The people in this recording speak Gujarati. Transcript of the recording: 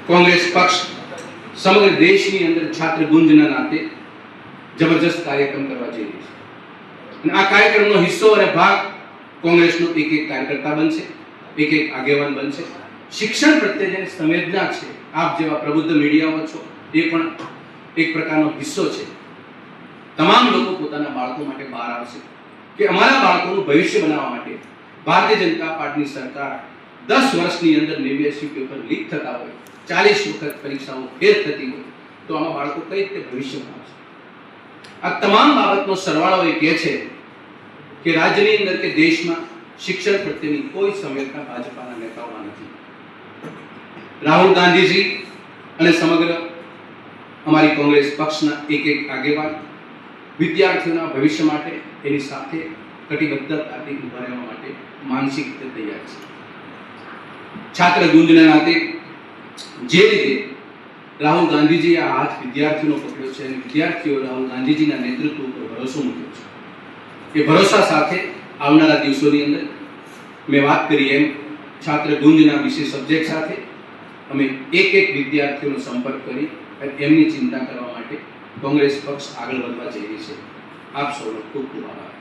કોંગ્રેસ પક્ષ સમગ્ર દેશની અંદર છાત્ર ગુંજના નાતે જબરજસ્ત કાર્યક્રમ કરવા જઈ રહી છે અને આ કાર્યક્રમનો હિસ્સો અને ભાગ કોંગ્રેસનો એક એક કાર્યકર્તા બનશે, એક એક આગેવાન બનશે. શિક્ષણ પ્રત્યે જે સંવેદના છે, આપ જેવા પ્રબુદ્ધ મીડિયાઓ છો, એ પણ એક પ્રકારનો હિસ્સો છે. તમામ લોકો પોતાના બાળકો માટે બહાર આવશે કે અમારા બાળકોનું ભવિષ્ય બનાવવા માટે ભારતીય જનતા પાર્ટીની સરકાર 10 વર્ષની અંદર 89 પેપર લીક થતા હોય, 40 વખત પરીક્ષાઓ ફેલ થતી હોય, તો આમાં બાળકો કઈ રીતે ભવિષ્ય બનાવશે? આ તમામ બાબતનો સરવાળો એ કહે છે કે રાજ્યની અંદર કે દેશમાં શિક્ષણ પ્રત્યેની કોઈ સંવેદના ભાજપાના નેતાઓમાં નથી. રાહુલ ગાંધીજી અને સમગ્ર અમારી કોંગ્રેસ પક્ષના એક એક આગેવાન વિદ્યાર્થીઓના ભવિષ્ય માટે એની સાથે કટિબદ્ધતાથી ઉભા રહેવા માટે માનસિક રીતે તૈયાર છે. છાત્ર ગુંજના નાતે જે રીતે રાહુલ ગાંધીજીએ આ હાથ વિદ્યાર્થીઓનો પકડ્યો છે અને વિદ્યાર્થીઓ રાહુલ ગાંધીજીના નેતૃત્વ ઉપર ભરોસો મૂક્યો છે, એ ભરોસા સાથે આવનારા દિવસોની અંદર મેં વાત કરી એમ છાત્ર ગુંજના વિશેષ સબ્જેક્ટ સાથે અમે એક એક વિદ્યાર્થીઓનો સંપર્ક કરી એમની ચિંતા કરવા માટે કોંગ્રેસ પક્ષ આગળ વધવા જઈ રહી છે. આપ સૌનો ખૂબ ખૂબ આભાર.